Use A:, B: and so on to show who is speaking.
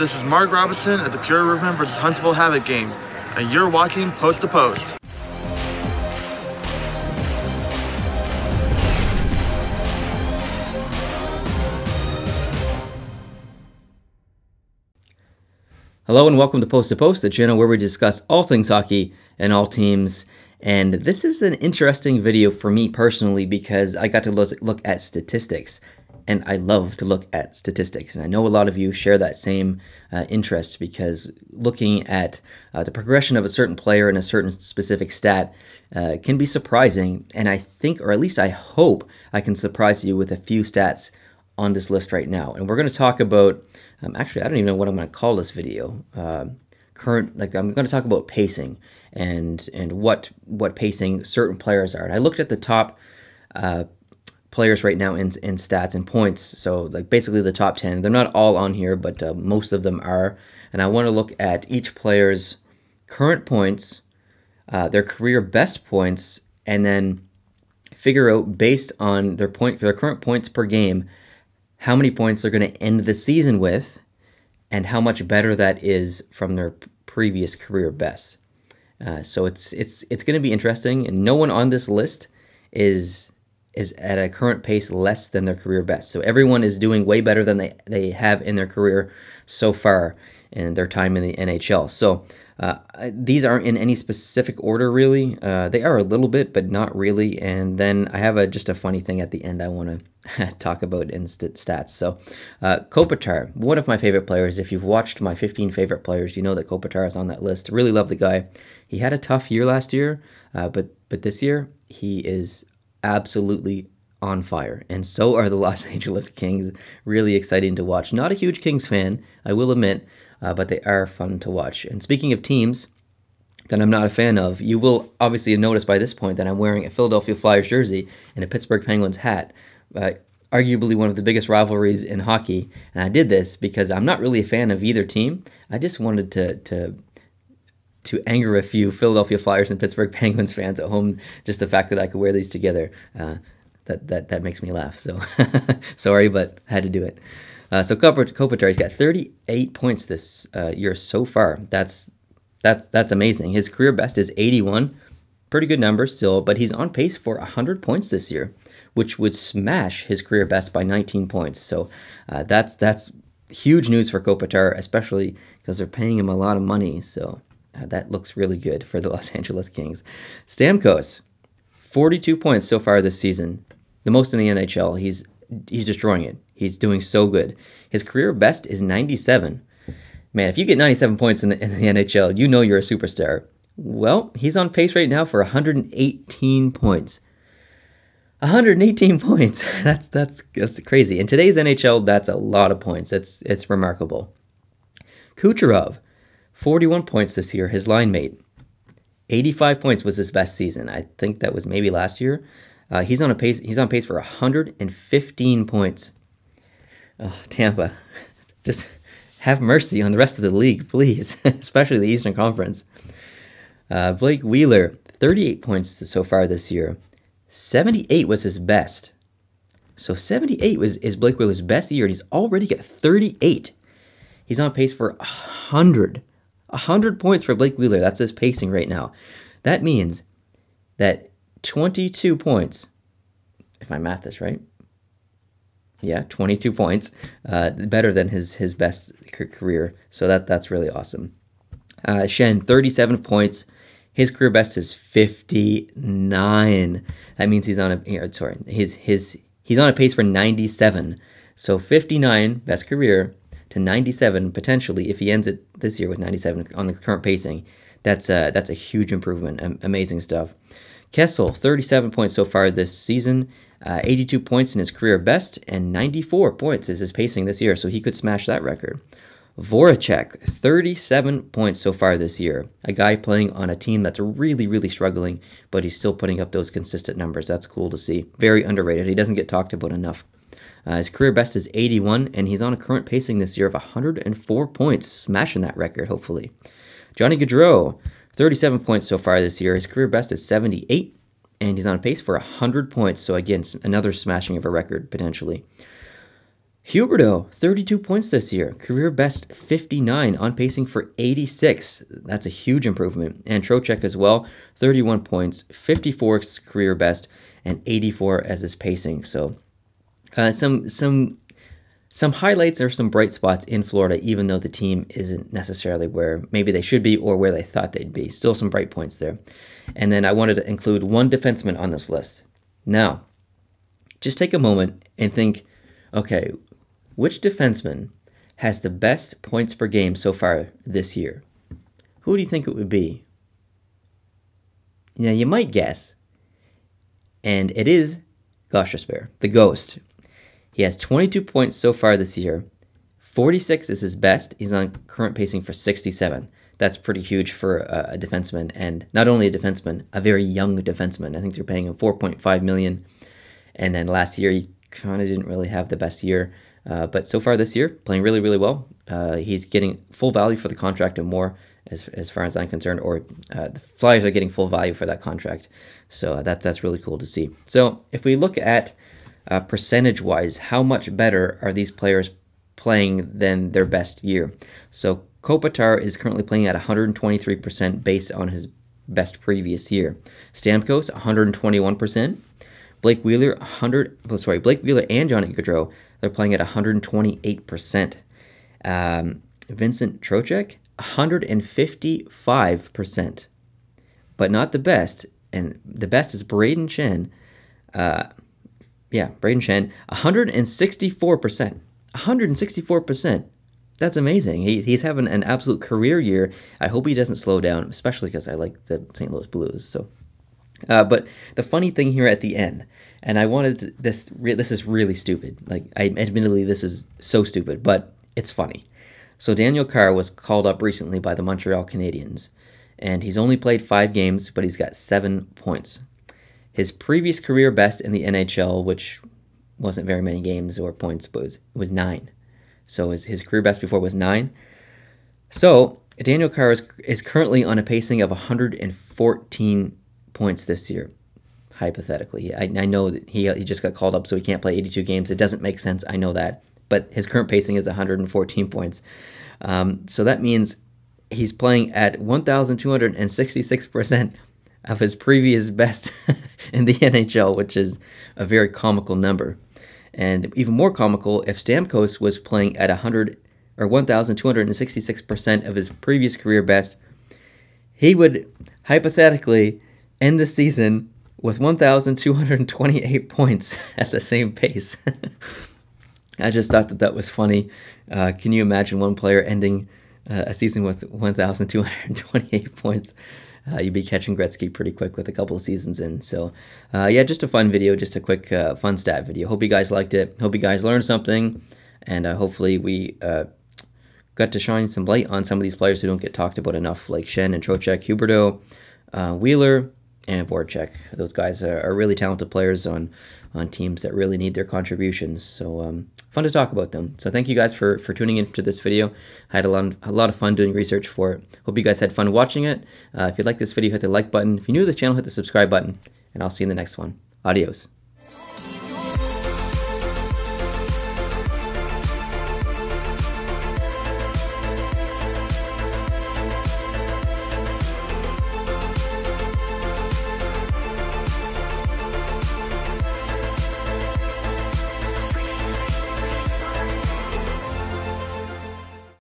A: This is Mark Robinson at the Pure Riverman vs. Huntsville Havoc game, and you're watching Post to Post.
B: Hello and welcome to Post, the channel where we discuss all things hockey and all teams. And this is an interesting video for me personally because I got to look at statistics. And I love to look at statistics. And I know a lot of you share that same interest because looking at the progression of a certain player in a certain specific stat can be surprising. And I think, or at least I hope, I can surprise you with a few stats on this list right now. And we're going to talk about, actually, I don't even know what I'm going to call this video. I'm going to talk about pacing and what pacing certain players are. And I looked at the top players right now in stats and points, so like basically the top 10. They're not all on here, but most of them are. And I want to look at each player's current points, their career best points, and then figure out based on their current points per game, how many points they're going to end the season with, and how much better that is from their previous career best. So it's going to be interesting, and no one on this list is at a current pace less than their career best. So everyone is doing way better than they have in their career so far in their time in the NHL. So these aren't in any specific order, really. They are a little bit, but not really. And then I have just a funny thing at the end I want to talk about in stats. So Kopitar, one of my favorite players. If you've watched my 15 favorite players, you know that Kopitar is on that list. Really love the guy. He had a tough year last year, but this year he is absolutely on fire, and so are the Los Angeles Kings. Really exciting to watch. Not a huge Kings fan, I will admit, but they are fun to watch. And speaking of teams that I'm not a fan of, you will obviously notice by this point that I'm wearing a Philadelphia Flyers jersey and a Pittsburgh Penguins hat. Arguably one of the biggest rivalries in hockey, and I did this because I'm not really a fan of either team. I just wanted to anger a few Philadelphia Flyers and Pittsburgh Penguins fans at home, just the fact that I could wear these together. That makes me laugh. So sorry, but had to do it. So Kopitar, he's got 38 points this year so far. That's amazing. His career best is 81. Pretty good number still, but he's on pace for 100 points this year, which would smash his career best by 19 points. So that's huge news for Kopitar, especially because they're paying him a lot of money. So that looks really good for the Los Angeles Kings. Stamkos, 42 points so far this season, the most in the NHL. He's destroying it. He's doing so good. His career best is 97. Man, if you get 97 points in the NHL, you know you're a superstar. Well, he's on pace right now for 118 points. 118 points. That's crazy. In today's NHL, that's a lot of points. It's remarkable. Kucherov, 41 points this year, his line mate. 85 points was his best season. I think that was maybe last year. He's on pace for 115 points. Oh, Tampa, just have mercy on the rest of the league, please, especially the Eastern Conference. Blake Wheeler, 38 points so far this year. 78 was his best. So 78 is Blake Wheeler's best year, and he's already got 38. He's on pace for 100. 100 points for Blake Wheeler. That's his pacing right now. That means that 22 points, if I math this right, yeah, 22 points, better than his best career. So that's really awesome. Shen, 37 points. His career best is 59. That means he's on he's on a pace for 97. So 59 best career to 97 potentially if he ends it this year with 97 on the current pacing. That's a huge improvement. Amazing stuff. Kessel, 37 points so far this season, 82 points in his career best, and 94 points is his pacing this year, so he could smash that record. Voracek, 37 points so far this year. A guy playing on a team that's really, really struggling, but he's still putting up those consistent numbers. That's cool to see. Very underrated. He doesn't get talked about enough. His career best is 81, and he's on a current pacing this year of 104 points, smashing that record, hopefully. Johnny Gaudreau, 37 points so far this year. His career best is 78, and he's on pace for 100 points. So again, another smashing of a record, potentially. Huberdeau, 32 points this year. Career best 59, on pacing for 86. That's a huge improvement. And Trocheck as well, 31 points, 54 career best, and 84 as his pacing. So some highlights or some bright spots in Florida, even though the team isn't necessarily where maybe they should be or where they thought they'd be. Still some bright points there. And then I wanted to include one defenseman on this list. Now, just take a moment and think, okay, which defenseman has the best points per game so far this year? Who do you think it would be? Now, you might guess, and it is Gostisbehere, the Ghost. He has 22 points so far this year. 46 is his best. He's on current pacing for 67. That's pretty huge for a defenseman, and not only a defenseman, a very young defenseman. I think they're paying him $4.5 million, and then last year he kind of didn't really have the best year. But so far this year, playing really, really well. He's getting full value for the contract and more, as far as I'm concerned, or the Flyers are getting full value for that contract. So that's really cool to see. So if we look at percentage-wise, how much better are these players playing than their best year? So Kopitar is currently playing at 123% based on his best previous year. Stamkos, 121%. Blake Wheeler and Johnny Gaudreau, they're playing at 128%. Vincent Trocheck, 155%. But not the best, and the best is Braden Shen. Braden Shen, 164%. 164%. That's amazing. He's having an absolute career year. I hope he doesn't slow down, especially because I like the St. Louis Blues. So, but the funny thing here at the end, and I wanted this is really stupid. Like, admittedly, this is so stupid, but it's funny. So Daniel Carr was called up recently by the Montreal Canadiens, and he's only played 5 games, but he's got 7 points. His previous career best in the NHL, which wasn't very many games or points, but was 9. So his career best before was 9. So Daniel Carr is currently on a pacing of 114 points this year. Hypothetically, I know that he just got called up, so he can't play 82 games. It doesn't make sense, I know that, but his current pacing is 114 points. So that means he's playing at 1,266% of his previous best in the NHL, which is a very comical number. And even more comical, if Stamkos was playing at 1,266% of his previous career best, he would hypothetically end the season with 1,228 points at the same pace. I just thought that was funny. Can you imagine one player ending a season with 1,228 points? You'd be catching Gretzky pretty quick with a couple of seasons in. So, just a fun video, just a quick fun stat video. Hope you guys liked it. Hope you guys learned something. And hopefully we got to shine some light on some of these players who don't get talked about enough, like Shen and Trocheck, Huberdeau, Wheeler, and Voracek. Those guys are really talented players on teams that really need their contributions. So fun to talk about them. So thank you guys for tuning in to this video. I had a lot of fun doing research for it. Hope you guys had fun watching it. If you like this video, hit the like button. If you're new to the channel, hit the subscribe button. And I'll see you in the next one. Adios.